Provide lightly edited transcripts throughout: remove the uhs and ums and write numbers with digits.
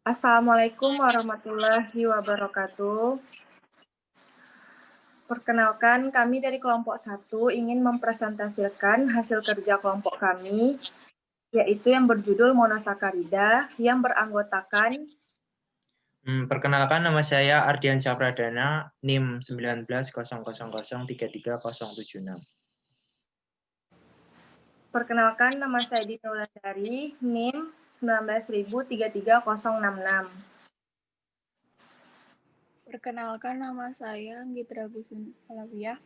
Assalamualaikum warahmatullahi wabarakatuh. Perkenalkan, kami dari kelompok 1 ingin mempresentasikan hasil kerja kelompok kami, yaitu yang berjudul monosakarida, yang beranggotakan Perkenalkan, nama saya Ardiansyah Pradana, NIM 19.00033076. Perkenalkan, nama saya Dina Wulandari, NIM 19.033.066. Perkenalkan, nama saya Gitra Gusun Alawiyah,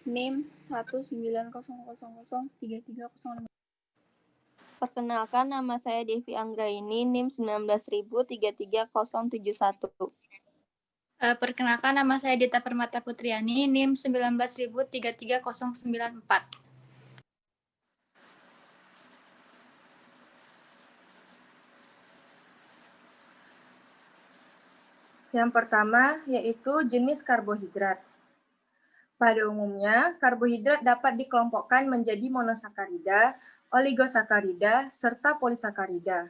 NIM 19.00033005. Perkenalkan, nama saya Devi Anggraini, NIM 19.033.071. Perkenalkan, nama saya Dita Permata Putriani, NIM 19.033.094. Yang pertama, yaitu jenis karbohidrat. Pada umumnya, karbohidrat dapat dikelompokkan menjadi monosakarida, oligosakarida, serta polisakarida.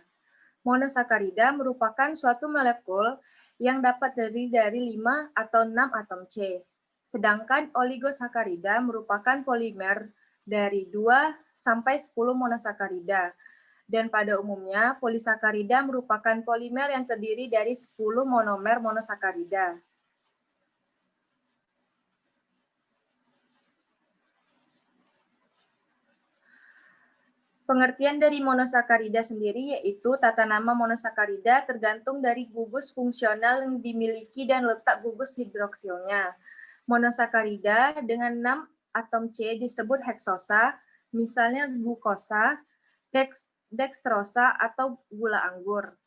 Monosakarida merupakan suatu molekul yang dapat terdiri dari 5 atau 6 atom C. Sedangkan oligosakarida merupakan polimer dari 2 sampai 10 monosakarida. Dan pada umumnya, polisakarida merupakan polimer yang terdiri dari 10 monomer monosakarida. Pengertian dari monosakarida sendiri yaitu tata nama monosakarida tergantung dari gugus fungsional yang dimiliki dan letak gugus hidroksilnya. Monosakarida dengan 6 atom C disebut heksosa, misalnya glukosa, dekstrosa atau gula anggur.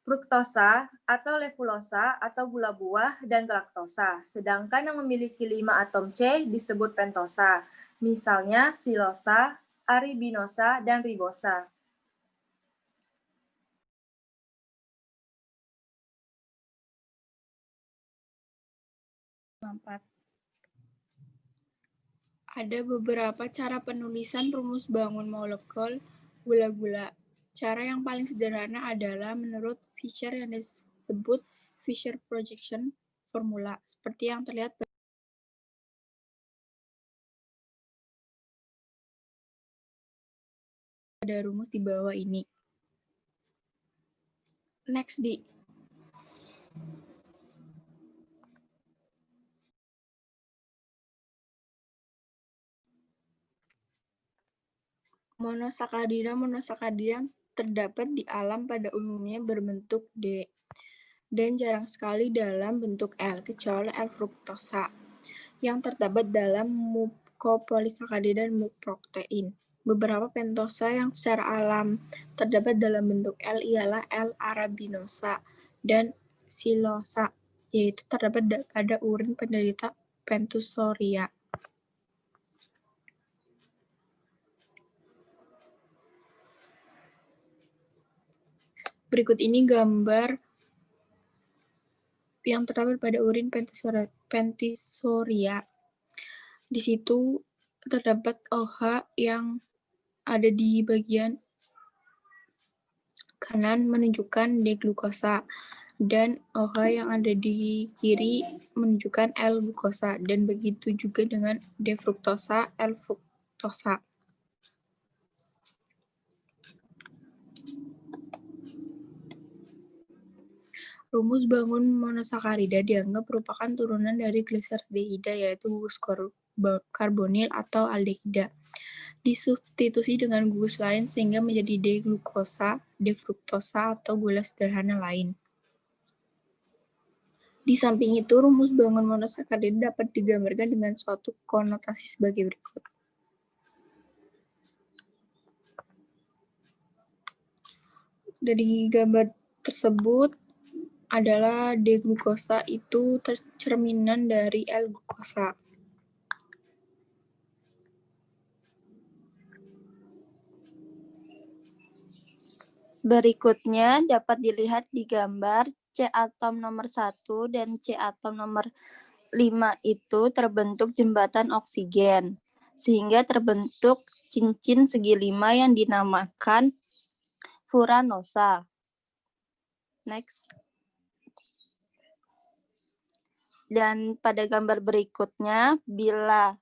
Fruktosa atau levulosa atau gula buah dan galaktosa. Sedangkan yang memiliki 5 atom C disebut pentosa, misalnya silosa, arabinosa, dan ribosa. Ada beberapa cara penulisan rumus bangun molekul gula-gula. Cara yang paling sederhana adalah menurut Fisher yang disebut Fisher projection formula, seperti yang terlihat pada rumus di bawah ini. Next, Di. Monosakarida terdapat di alam pada umumnya berbentuk D dan jarang sekali dalam bentuk L, kecuali L-fruktosa yang terdapat dalam mukopolisakarida dan mukoprotein. Beberapa pentosa yang secara alam terdapat dalam bentuk L ialah L-arabinosa dan silosa, yaitu terdapat pada urin penderita pentusoria. Berikut ini gambar yang terdapat pada urin pentusoria. Di situ terdapat OH yang ada di bagian kanan menunjukkan D-glukosa dan OH yang ada di kiri menunjukkan L-glukosa, dan begitu juga dengan D-fruktosa, L-fruktosa. Rumus bangun monosakarida dianggap merupakan turunan dari gliserdehida, yaitu gugus karbonil atau aldehida. Disubstitusi dengan gugus lain sehingga menjadi D-glukosa, D-fruktosa, atau gula sederhana lain. Di samping itu, rumus bangun monosakarida dapat digambarkan dengan suatu konotasi sebagai berikut. Dari gambar tersebut adalah D-glukosa itu cerminan dari L-glukosa. Berikutnya dapat dilihat di gambar C atom nomor 1 dan C atom nomor 5 itu terbentuk jembatan oksigen, sehingga terbentuk cincin segi 5 yang dinamakan furanosa. Next. Dan pada gambar berikutnya, bila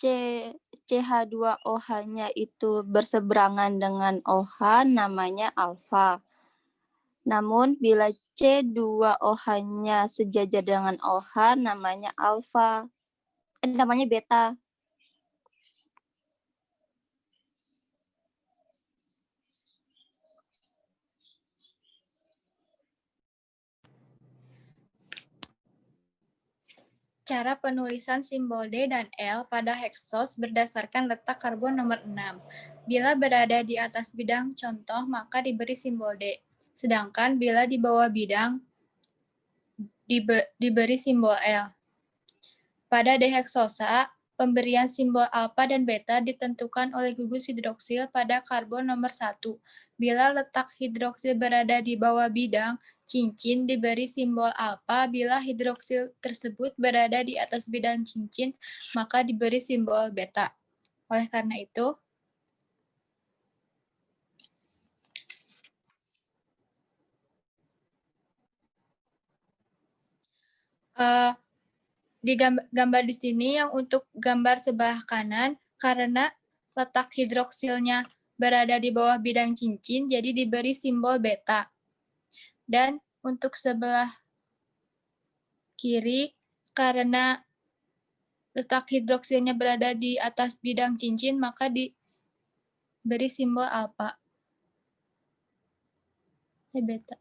CH2OH-nya itu berseberangan dengan OH, namanya alfa. Namun, bila C2OH-nya sejajar dengan OH, namanya namanya beta. Cara penulisan simbol D dan L pada heksos berdasarkan letak karbon nomor 6. Bila berada di atas bidang contoh, maka diberi simbol D. Sedangkan bila di bawah bidang, diberi simbol L. Pada deheksosa, pemberian simbol alfa dan beta ditentukan oleh gugus hidroksil pada karbon nomor 1. Bila letak hidroksil berada di bawah bidang cincin, diberi simbol alfa. Bila hidroksil tersebut berada di atas bidang cincin, maka diberi simbol beta. Oleh karena itu, di gambar di sini yang untuk gambar sebelah kanan, karena letak hidroksilnya berada di bawah bidang cincin, jadi diberi simbol beta. Dan untuk sebelah kiri, karena letak hidroksilnya berada di atas bidang cincin, maka diberi simbol alfa. Beta.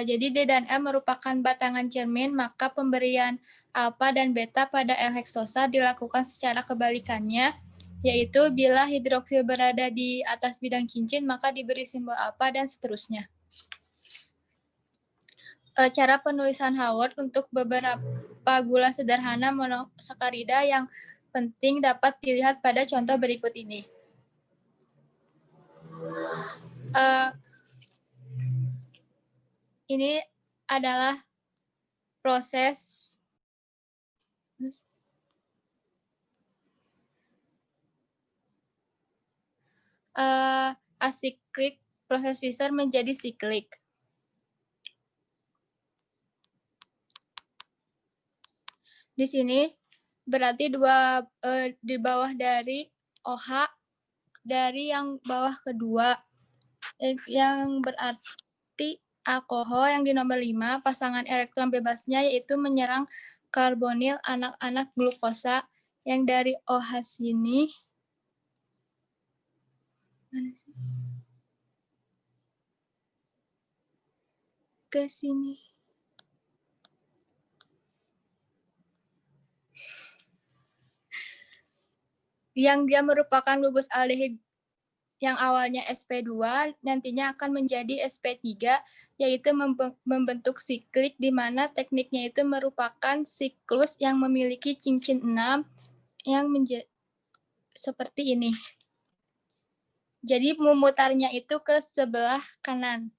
Jadi D dan L merupakan batangan cermin, maka pemberian alfa dan beta pada L heksosa dilakukan secara kebalikannya, yaitu bila hidroksil berada di atas bidang cincin, maka diberi simbol alfa dan seterusnya. Cara penulisan Howard untuk beberapa gula sederhana monosakarida yang penting dapat dilihat pada contoh berikut ini. Ini adalah proses asiklik, proses Fischer menjadi siklik. Di sini berarti di bawah dari OH dari yang bawah kedua, yang berarti alkohol yang di nomor 5, pasangan elektron bebasnya yaitu menyerang karbonil anak-anak glukosa yang dari OH sini. Mana sih? Ke sini. Yang dia merupakan gugus aldehid yang awalnya sp2 nantinya akan menjadi sp3, yaitu membentuk siklik di mana tekniknya itu merupakan siklus yang memiliki cincin 6 yang seperti ini. Jadi memutarnya itu ke sebelah kanan.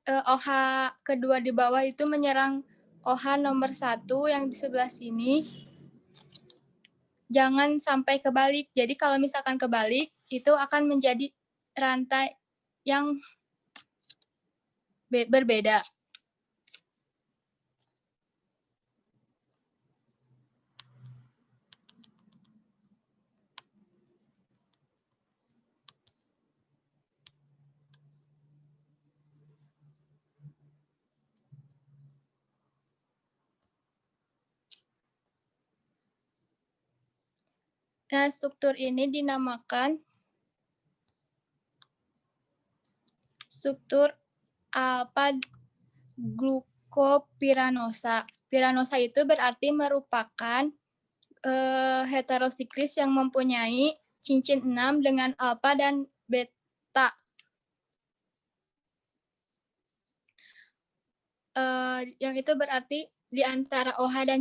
OH kedua di bawah itu menyerang OH nomor 1 yang di sebelah sini. Jangan sampai kebalik. Jadi kalau misalkan kebalik, itu akan menjadi rantai yang berbeda. Nah, struktur ini dinamakan struktur alpha glukopiranosa. Piranosa itu berarti merupakan heterosiklis yang mempunyai cincin 6 dengan alpha dan beta. Yang itu berarti di antara OH dan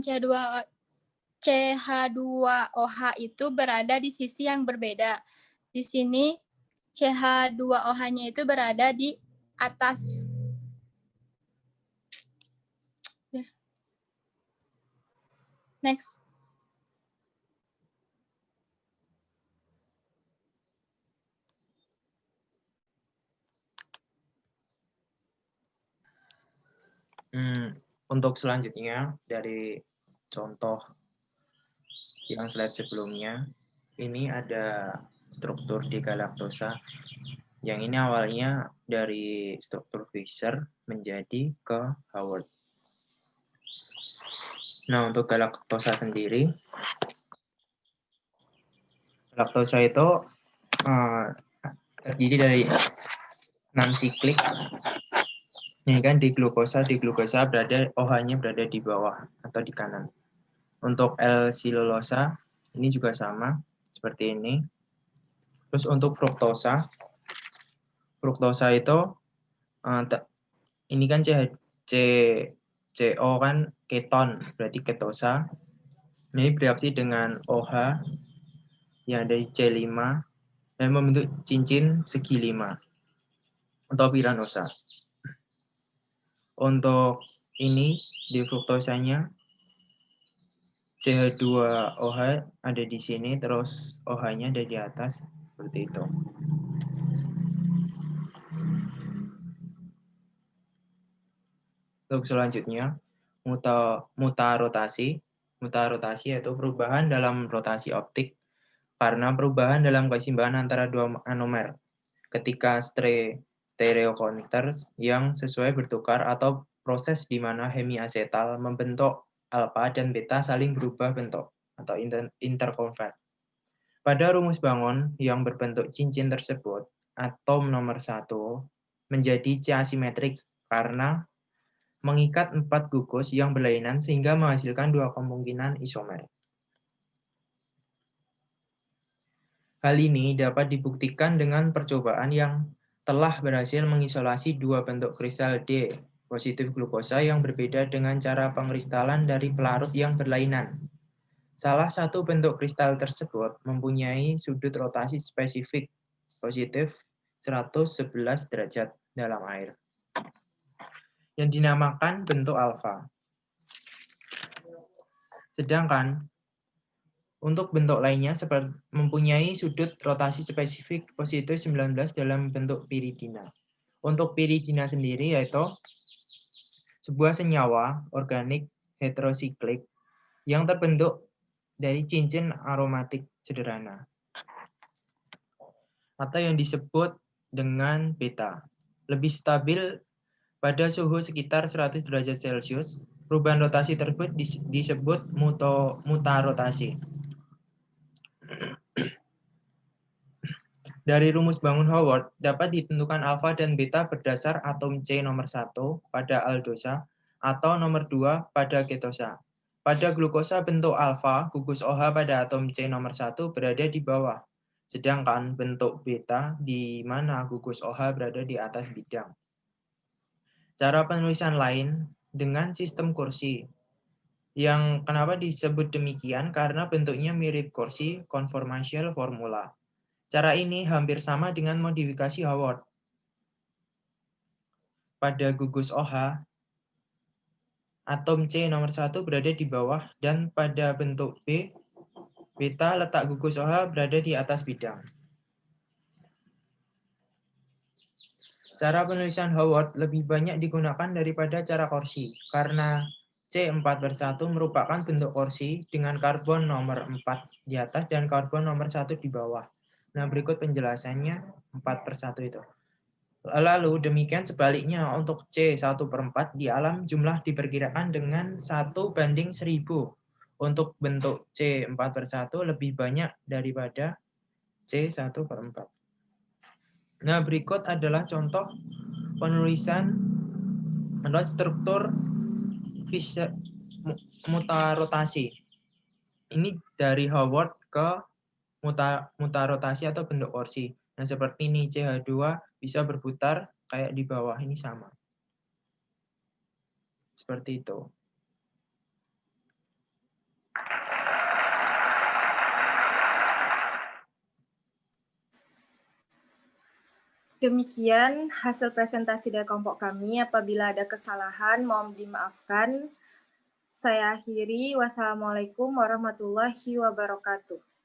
CH2OH itu berada di sisi yang berbeda. Di sini CH2OH-nya itu berada di atas. Next. Untuk selanjutnya, dari contoh yang slide sebelumnya, ini ada struktur di galaktosa. Yang ini awalnya dari struktur Fischer menjadi ke Howard. Nah, untuk galaktosa sendiri, galaktosa itu terdiri dari 6 siklik. Ini kan di glukosa berada OH-nya berada di bawah atau di kanan. Untuk L-silulosa ini juga sama seperti ini. Terus untuk fruktosa itu ini kan CO kan keton, berarti ketosa. Ini bereaksi dengan OH yang ada di C5 dan membentuk cincin segi 5 untuk piranosa. Untuk ini di fruktosanya CH2OH ada di sini, terus OH-nya ada di atas, seperti itu. Untuk selanjutnya, mutarotasi. Mutarotasi yaitu perubahan dalam rotasi optik karena perubahan dalam keseimbangan antara dua anomer ketika stereoconters yang sesuai bertukar atau proses di mana hemiasetal membentuk alfa dan beta saling berubah bentuk atau interconvert. Pada rumus bangun yang berbentuk cincin tersebut, atom nomor 1 menjadi C-asimetrik karena mengikat 4 gugus yang berlainan sehingga menghasilkan 2 kemungkinan isomer. Hal ini dapat dibuktikan dengan percobaan yang telah berhasil mengisolasi 2 bentuk kristal D positif glukosa yang berbeda dengan cara pengkristalan dari pelarut yang berlainan. Salah satu bentuk kristal tersebut mempunyai sudut rotasi spesifik positif 111 derajat dalam air, yang dinamakan bentuk alfa. Sedangkan untuk bentuk lainnya mempunyai sudut rotasi spesifik positif 19 dalam bentuk piridina. Untuk piridina sendiri yaitu sebuah senyawa organik heterosiklik yang terbentuk dari cincin aromatik sederhana atau yang disebut dengan beta. Lebih stabil pada suhu sekitar 100 derajat Celcius. Perubahan rotasi tersebut disebut mutarotasi. Dari rumus bangun Howard, dapat ditentukan alfa dan beta berdasar atom C nomor 1 pada aldosa atau nomor 2 pada ketosa. Pada glukosa bentuk alfa, gugus OH pada atom C nomor 1 berada di bawah, sedangkan bentuk beta di mana gugus OH berada di atas bidang. Cara penulisan lain dengan sistem kursi. Yang kenapa disebut demikian? Karena bentuknya mirip kursi conformational formula. Cara ini hampir sama dengan modifikasi Howard. Pada gugus OH, atom C nomor 1 berada di bawah, dan pada bentuk B, beta letak gugus OH berada di atas bidang. Cara penulisan Howard lebih banyak digunakan daripada cara kursi, karena C4/1 merupakan bentuk kursi dengan karbon nomor 4 di atas dan karbon nomor 1 di bawah. Nah, berikut penjelasannya 4/1 itu. Lalu demikian sebaliknya untuk C1/4 di alam jumlah diperkirakan dengan 1:1000. Untuk bentuk C4/1 lebih banyak daripada C1/4. Nah, berikut adalah contoh penulisan atau struktur mutarotasi. Ini dari Howard ke mutarotasi atau bentuk kursi. Nah, seperti ini CH2 bisa berputar kayak di bawah ini sama. Seperti itu. Demikian hasil presentasi dari kelompok kami. Apabila ada kesalahan, mohon dimaafkan. Saya akhiri. Wassalamualaikum warahmatullahi wabarakatuh.